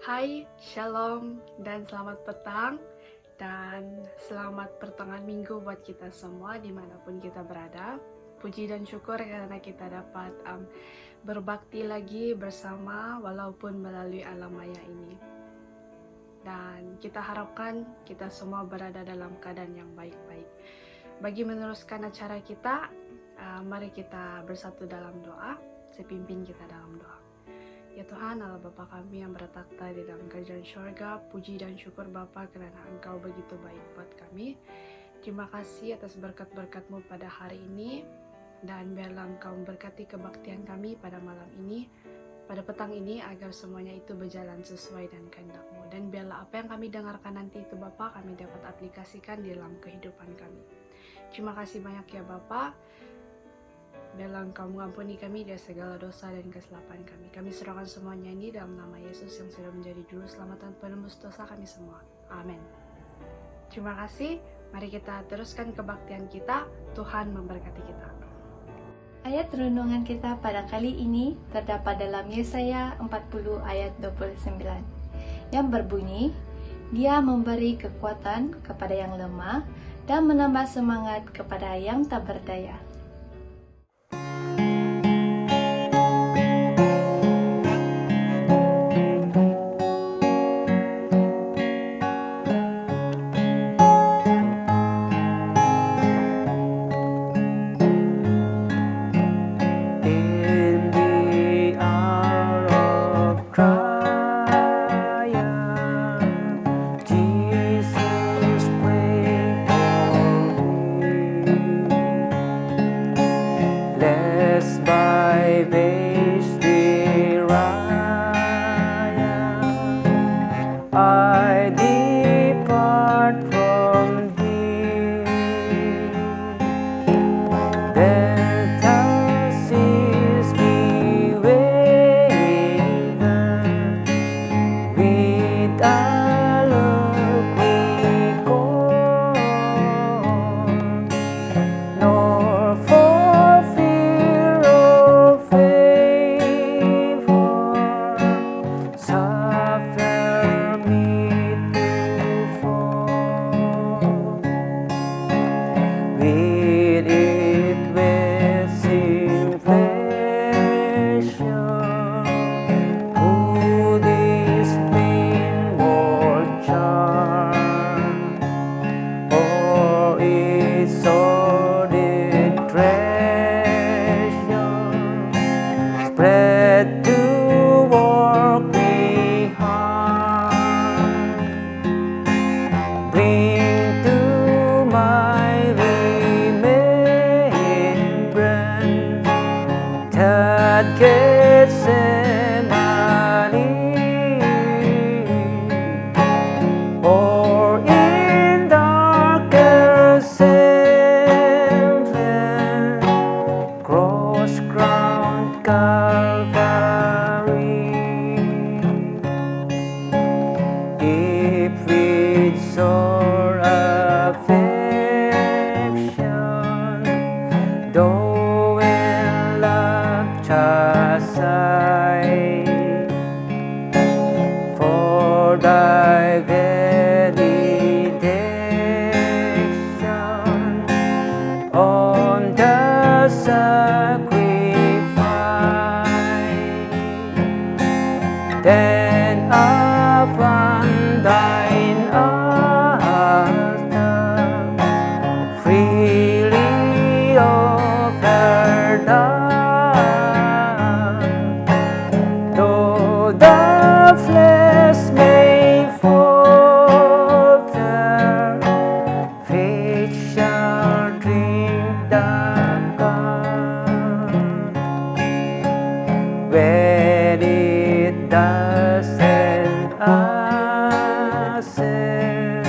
Hai, shalom, dan selamat petang, dan selamat pertengahan minggu buat kita semua dimanapun kita berada. Puji dan syukur karena kita dapat berbakti lagi bersama walaupun melalui alam maya ini. Dan kita harapkan kita semua berada dalam keadaan yang baik-baik. Bagi meneruskan acara kita, mari kita bersatu dalam doa. Saya pimpin kita dalam doa. Ya Tuhan, Allah Bapa kami yang bertakhta di dalam kerajaan syurga, puji dan syukur Bapa karena Engkau begitu baik buat kami. Terima kasih atas berkat-berkat-Mu pada hari ini, dan biarlah Engkau memberkati kebaktian kami pada malam ini, pada petang ini, agar semuanya itu berjalan sesuai dan kehendak-Mu. Dan biarlah apa yang kami dengarkan nanti itu Bapa, kami dapat aplikasikan di dalam kehidupan kami. Terima kasih banyak ya Bapa. Biarlah Engkau mengampuni kami dari segala dosa dan kesilapan kami. Kami serahkan semuanya ini dalam nama Yesus yang sudah menjadi juru selamat dan penembus dosa kami semua. Amin. Terima kasih. Mari kita teruskan kebaktian kita. Tuhan memberkati kita. Ayat renungan kita pada kali ini terdapat dalam Yesaya 40 ayat 29 yang berbunyi, Dia memberi kekuatan kepada yang lemah dan menambah semangat kepada yang tak berdaya. I depart from thee, then thou seest me waver with a look recall, nor for fear of favor suffer me to fall. With it with inflation, who this inward charm, or its sordid treasure, spread to work me harm, bring to my remembrance that Gethsemane, or in darker Saint cross-crowned Calvary. If with sore affection, though in love chastised, for thy benediction on the sacrifice, then upon thine altar freely offered up, though the flesh may falter, faith shall drink the cup. When it doesn't ascend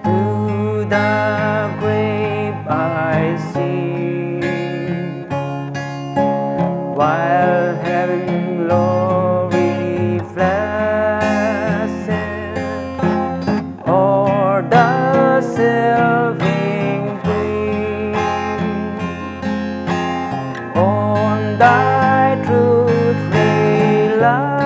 to the grave I see, while heaven glory flashes o'er the sylvan green, on thy truth relying,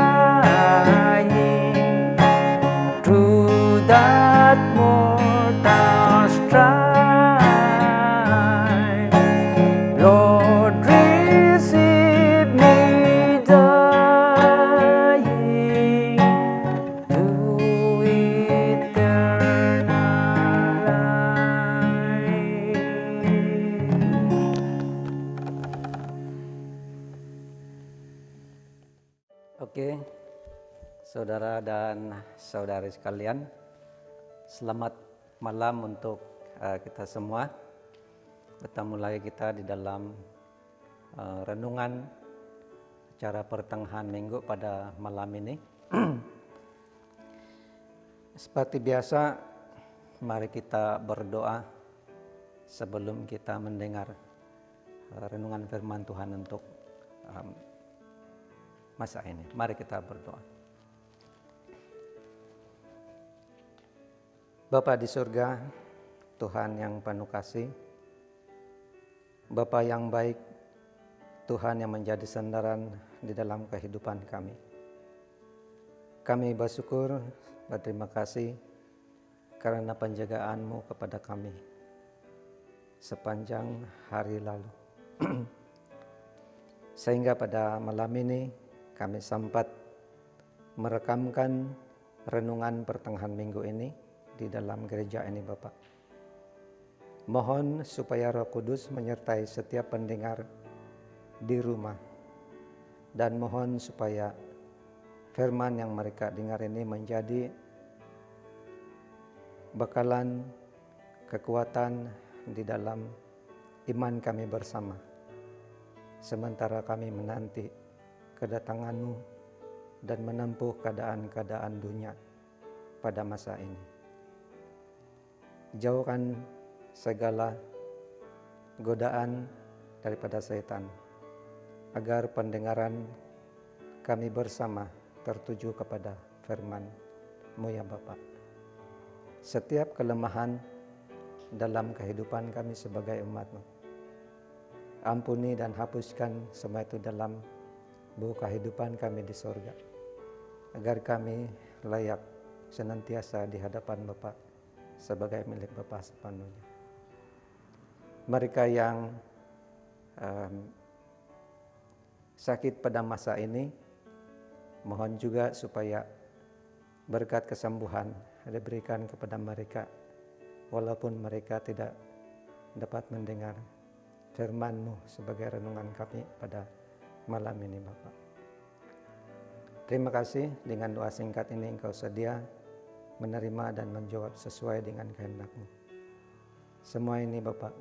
dying to eternal life. Oke, saudara dan saudari sekalian, selamat malam untuk kita semua. Bertemu lagi kita di dalam renungan acara pertengahan minggu pada malam ini. Seperti biasa, mari kita berdoa sebelum kita mendengar renungan firman Tuhan untuk masa ini. Mari kita berdoa. Bapa di surga, Tuhan yang penuh kasih, Bapa yang baik, Tuhan yang menjadi sandaran di dalam kehidupan kami. Kami bersyukur, berterima kasih karena penjagaan-Mu kepada kami sepanjang hari lalu. Sehingga pada malam ini kami sempat merekamkan renungan pertengahan minggu ini di dalam gereja ini, Bapak. Mohon supaya Roh Kudus menyertai setiap pendengar di rumah, dan mohon supaya firman yang mereka dengar ini menjadi bekalan kekuatan di dalam iman kami bersama, sementara kami menanti kedatangan-Mu dan menempuh keadaan-keadaan dunia pada masa ini. Jauhkan segala godaan daripada setan, agar pendengaran kami bersama tertuju kepada firman-Mu ya Bapa. Setiap kelemahan dalam kehidupan kami sebagai umat-Mu, ampuni dan hapuskan semua itu dalam buku kehidupan kami di surga, agar kami layak senantiasa di hadapan Bapa sebagai milik Bapa sepenuhnya. Mereka yang sakit pada masa ini, mohon juga supaya berkat kesembuhan diberikan kepada mereka, walaupun mereka tidak dapat mendengar firman-Mu sebagai renungan kami pada malam ini, Bapak. Terima kasih, dengan doa singkat ini Engkau sedia menerima dan menjawab sesuai dengan kehendak-Mu. Semua ini Bapak,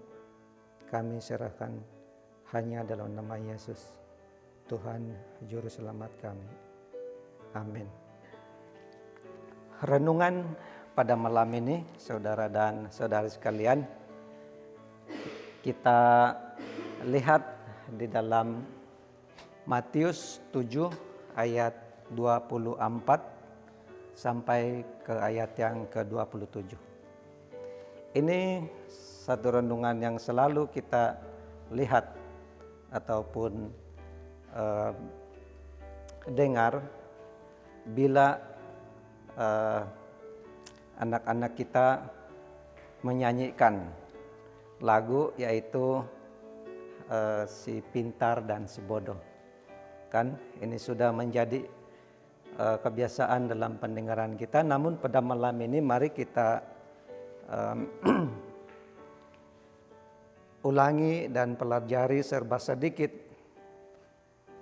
kami serahkan hanya dalam nama Yesus, Tuhan Juru Selamat kami. Amin. Renungan pada malam ini, saudara dan saudari sekalian, kita lihat di dalam Matius 7 ayat 24 sampai ke ayat yang ke-27. Ini satu renungan yang selalu kita lihat ataupun dengar bila anak-anak kita menyanyikan lagu, yaitu si pintar dan si bodoh. Kan ini sudah menjadi kebiasaan dalam pendengaran kita. Namun pada malam ini mari kita ulangi dan pelajari serba sedikit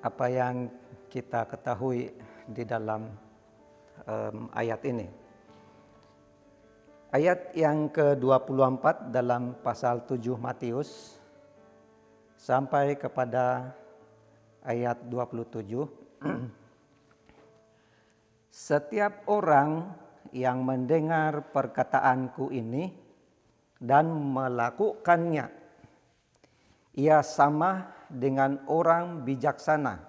apa yang kita ketahui di dalam ayat ini. Ayat yang ke-24 dalam pasal 7 Matius sampai kepada ayat 27. Setiap orang yang mendengar perkataanku ini dan melakukannya, ia sama dengan orang bijaksana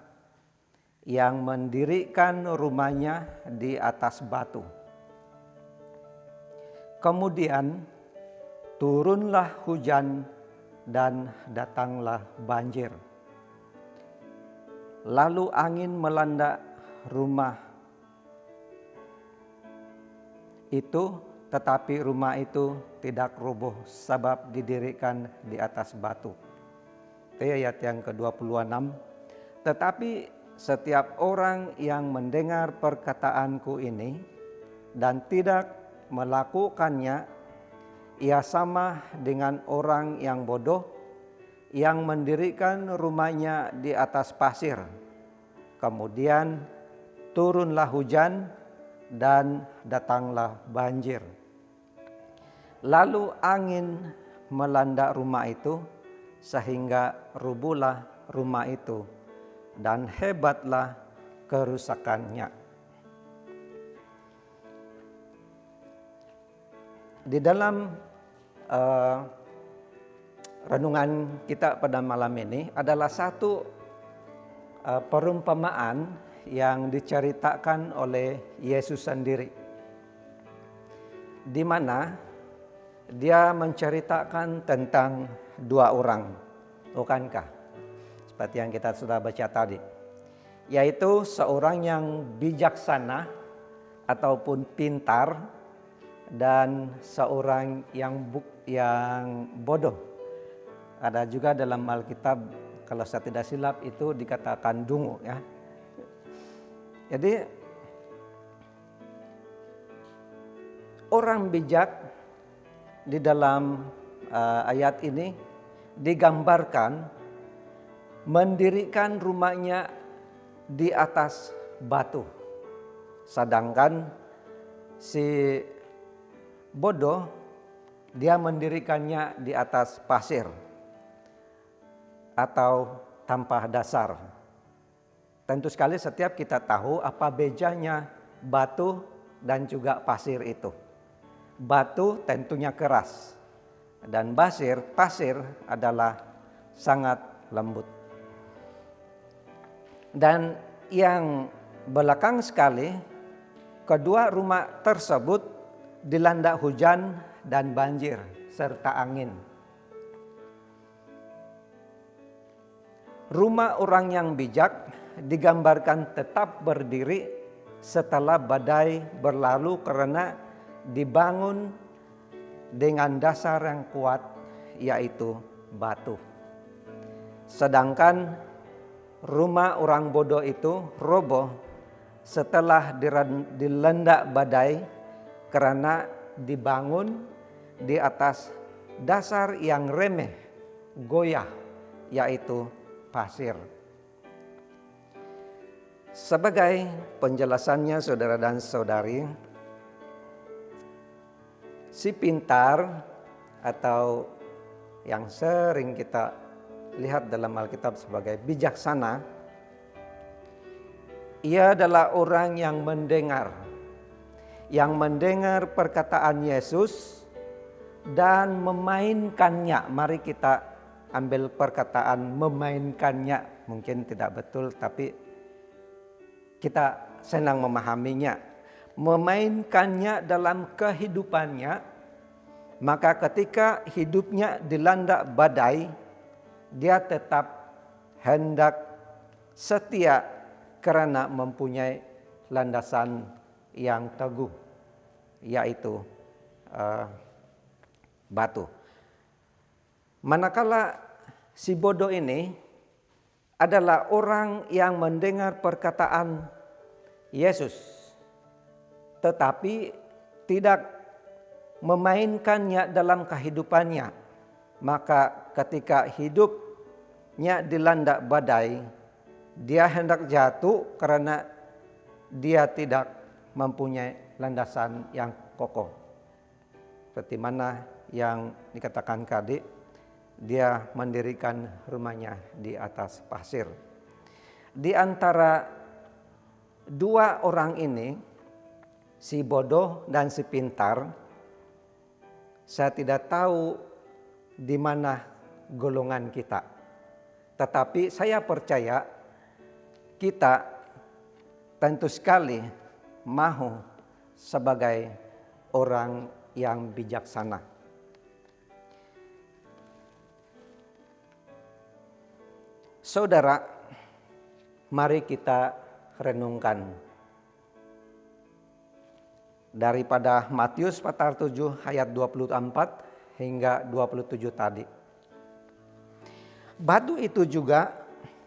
yang mendirikan rumahnya di atas batu. Kemudian turunlah hujan dan datanglah banjir. Lalu angin melanda rumah itu, tetapi rumah itu tidak roboh sebab didirikan di atas batu. Ayat yang ke-26. Tetapi setiap orang yang mendengar perkataanku ini dan tidak melakukannya, ia sama dengan orang yang bodoh yang mendirikan rumahnya di atas pasir. Kemudian turunlah hujan dan datanglah banjir. Lalu angin melanda rumah itu sehingga rubuhlah rumah itu dan hebatlah kerusakannya. Di dalam renungan kita pada malam ini adalah satu perumpamaan yang diceritakan oleh Yesus sendiri, di mana dia menceritakan tentang dua orang, bukankah? Seperti yang kita sudah baca tadi, yaitu seorang yang bijaksana ataupun pintar dan seorang yang bodoh. Ada juga dalam Alkitab, kalau saya tidak silap itu dikatakan dungu ya. Jadi orang bijak di dalam ayat ini digambarkan mendirikan rumahnya di atas batu. Sedangkan si bodoh dia mendirikannya di atas pasir atau tanpa dasar. Tentu sekali setiap kita tahu apa bedanya batu dan juga pasir itu. Batu tentunya keras dan pasir adalah sangat lembut. Dan yang belakang sekali, kedua rumah tersebut dilanda hujan dan banjir serta angin. Rumah orang yang bijak digambarkan tetap berdiri setelah badai berlalu karena dibangun dengan dasar yang kuat, yaitu batu. Sedangkan rumah orang bodoh itu roboh setelah dilanda badai karena dibangun di atas dasar yang remeh, goyah, yaitu pasir. Sebagai penjelasannya saudara dan saudari, si pintar atau yang sering kita lihat dalam Alkitab sebagai bijaksana, ia adalah orang yang mendengar perkataan Yesus dan memainkannya. Mari kita ambil perkataan memainkannya, mungkin tidak betul tapi kita senang memahaminya. Memainkannya dalam kehidupannya, maka ketika hidupnya dilanda badai, dia tetap hendak setia karena mempunyai landasan yang teguh, yaitu batu. Manakala si bodoh ini adalah orang yang mendengar perkataan Yesus, tetapi tidak memainkannya dalam kehidupannya. Maka ketika hidupnya dilanda badai, dia hendak jatuh karena dia tidak mempunyai landasan yang kokoh. Seperti mana yang dikatakan tadi, dia mendirikan rumahnya di atas pasir. Di antara dua orang ini, si bodoh dan si pintar, saya tidak tahu di mana golongan kita. Tetapi saya percaya kita tentu sekali mau sebagai orang yang bijaksana. Saudara, mari kita renungkan daripada Matius pasal 7 ayat 24 hingga 27 tadi. Batu itu juga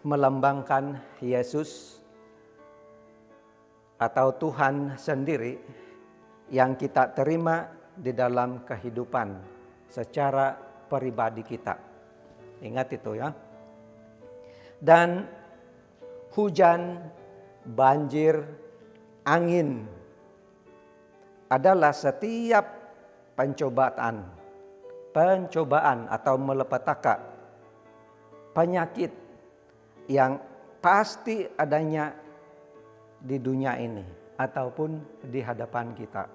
melambangkan Yesus atau Tuhan sendiri yang kita terima di dalam kehidupan secara pribadi kita. Ingat itu ya. Dan hujan, banjir, angin adalah setiap pencobaan atau malapetaka, penyakit yang pasti adanya di dunia ini ataupun di hadapan kita.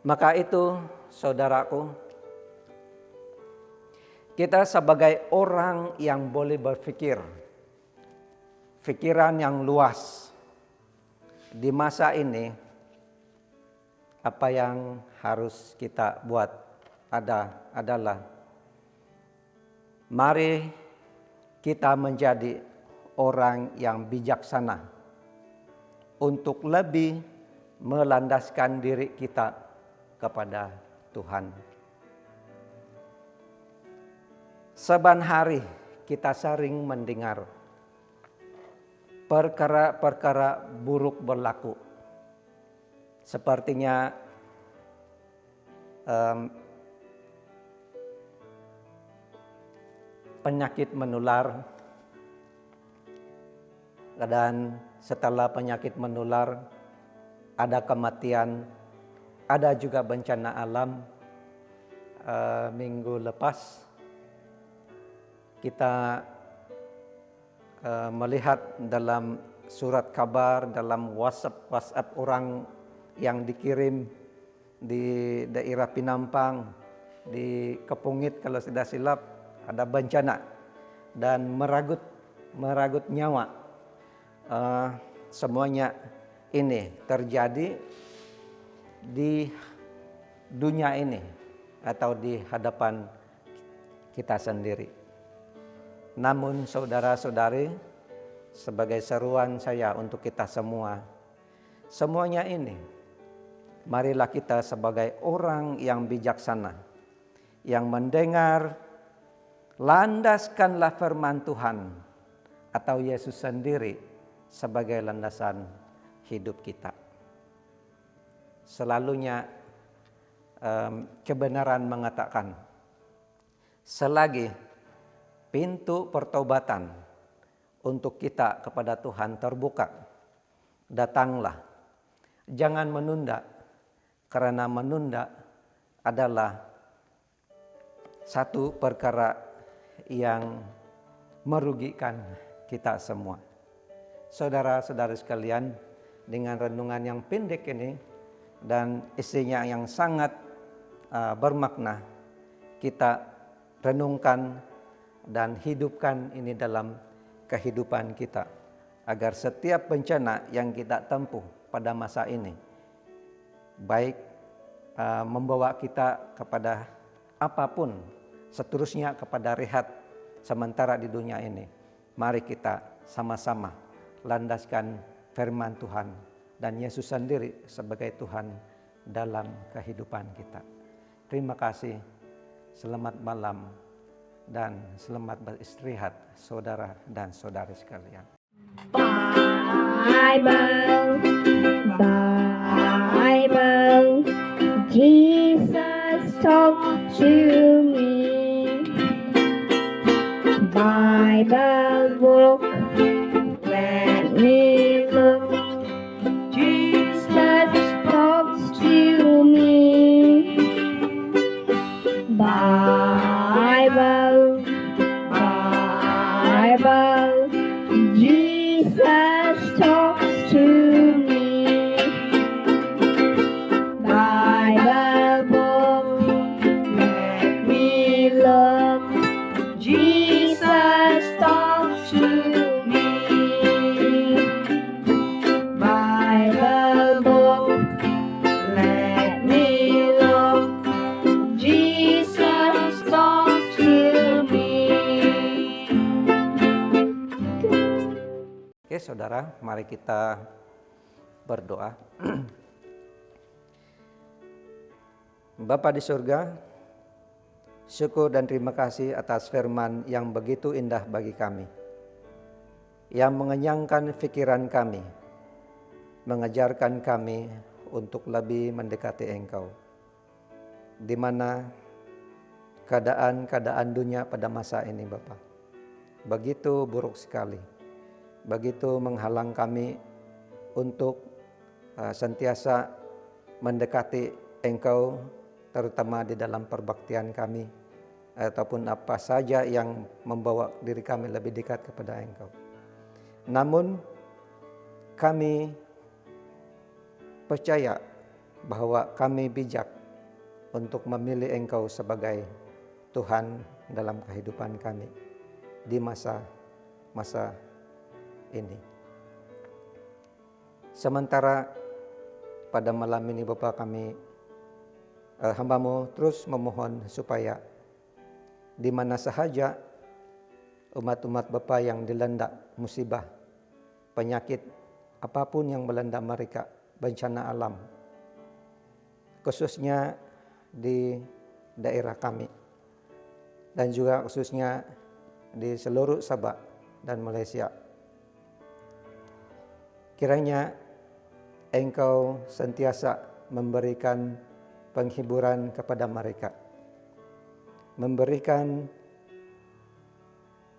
Maka itu, saudaraku, kita sebagai orang yang boleh berpikir, pikiran yang luas di masa ini, apa yang harus kita buat adalah mari kita menjadi orang yang bijaksana untuk lebih melandaskan diri kita kepada Tuhan. Saban hari kita sering mendengar perkara-perkara buruk berlaku. Sepertinya penyakit menular, dan setelah penyakit menular ada kematian, ada juga bencana alam. Minggu lepas kita melihat dalam surat kabar, dalam WhatsApp orang yang dikirim di daerah Pinampang, di Kepungit kalau tidak silap, ada bencana dan meragut nyawa. Semuanya ini terjadi di dunia ini atau di hadapan kita sendiri. Namun saudara-saudari, sebagai seruan saya untuk kita semua, semuanya ini, marilah kita sebagai orang yang bijaksana, yang mendengar, landaskanlah firman Tuhan atau Yesus sendiri sebagai landasan hidup kita. Selalunya kebenaran mengatakan, selagi pintu pertobatan untuk kita kepada Tuhan terbuka, datanglah. Jangan menunda, karena menunda adalah satu perkara yang merugikan kita semua. Saudara-saudara sekalian, dengan renungan yang pendek ini dan isinya yang sangat bermakna, kita renungkan dan hidupkan ini dalam kehidupan kita, agar setiap bencana yang kita tempuh pada masa ini, baik membawa kita kepada apapun, seterusnya kepada rehat sementara di dunia ini, mari kita sama-sama landaskan firman Tuhan dan Yesus sendiri sebagai Tuhan dalam kehidupan kita. Terima kasih, selamat malam, dan selamat beristirahat saudara dan saudari sekalian. Bible, Jesus talk to me. Bible book, let me look. Jesus talks to me. Bible, Jesus talks to me. Bible book, let me look. Jesus talks to me. Bible book, let me look. Jesus talks to me. Oke saudara, mari kita berdoa. Bapa di surga, Syukur dan terima kasih atas firman yang begitu indah bagi kami, yang mengenyangkan pikiran kami, mengajarkan kami untuk lebih mendekati Engkau, di mana keadaan dunia pada masa ini Bapa begitu buruk sekali, begitu menghalang kami untuk sentiasa mendekati Engkau, terutama di dalam perbaktian kami, ataupun apa saja yang membawa diri kami lebih dekat kepada Engkau. Namun kami percaya bahwa kami bijak untuk memilih Engkau sebagai Tuhan dalam kehidupan kami di masa ini. Sementara pada malam ini Bapa, kami hamba-Mu terus memohon supaya di mana sahaja umat-umat Bapa yang dilanda musibah, penyakit, apapun yang melanda mereka, bencana alam, khususnya di daerah kami, dan juga khususnya di seluruh Sabah dan Malaysia. Kiranya Engkau sentiasa memberikan penghiburan kepada mereka, memberikan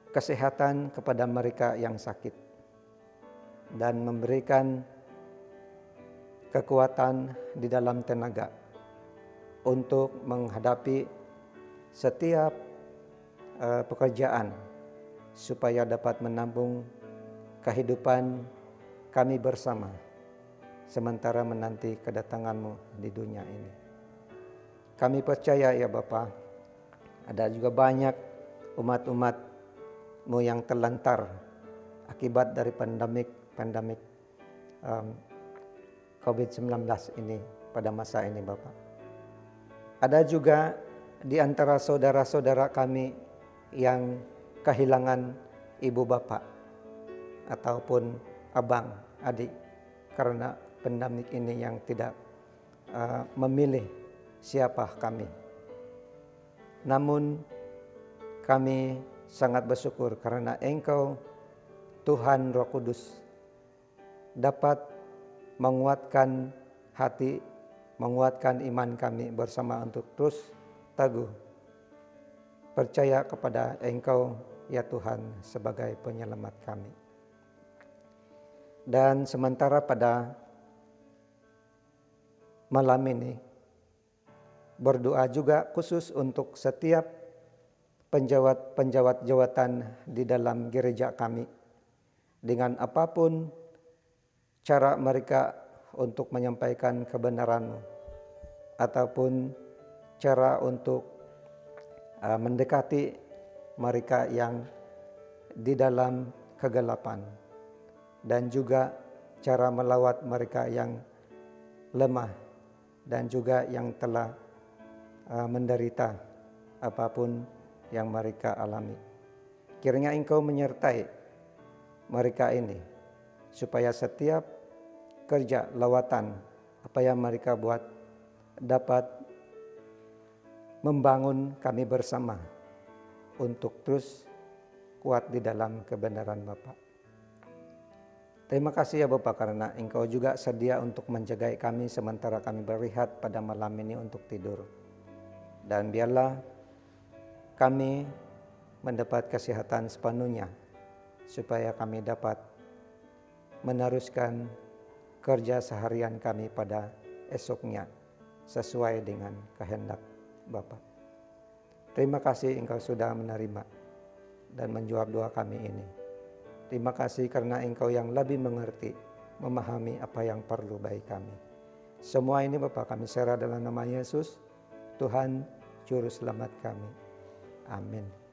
kesehatan kepada mereka yang sakit, dan memberikan kekuatan di dalam tenaga untuk menghadapi setiap pekerjaan, supaya dapat menampung kehidupan kami bersama sementara menanti kedatangan-Mu di dunia ini. Kami percaya ya Bapa, ada juga banyak umat-umat-Mu yang terlantar akibat dari pandemik COVID-19 ini pada masa ini Bapa. Ada juga di antara saudara-saudara kami yang kehilangan ibu bapak ataupun abang, adik karena pandemik ini yang tidak memilih siapa kami. Namun kami sangat bersyukur karena Engkau Tuhan Roh Kudus dapat menguatkan hati, menguatkan iman kami bersama untuk terus teguh percaya kepada Engkau ya Tuhan sebagai penyelamat kami. Dan sementara pada malam ini berdoa juga khusus untuk setiap penjawat jawatan di dalam gereja kami, dengan apapun cara mereka untuk menyampaikan kebenaran-Mu ataupun cara untuk mendekati mereka yang di dalam kegelapan, dan juga cara melawat mereka yang lemah dan juga yang telah menderita apapun yang mereka alami. Kiranya Engkau menyertai mereka ini supaya setiap kerja lawatan apa yang mereka buat dapat membangun kami bersama untuk terus kuat di dalam kebenaran Bapa. Terima kasih ya Bapa, karena Engkau juga sedia untuk menjaga kami sementara kami berehat pada malam ini untuk tidur. Dan biarlah kami mendapat kesehatan sepenuhnya supaya kami dapat meneruskan kerja seharian kami pada esoknya sesuai dengan kehendak Bapa. Terima kasih Engkau sudah menerima dan menjawab doa kami ini. Terima kasih karena Engkau yang lebih mengerti, memahami apa yang perlu bagi kami. Semua ini Bapa kami serah dalam nama Yesus, Tuhan Juru Selamat kami. Amin.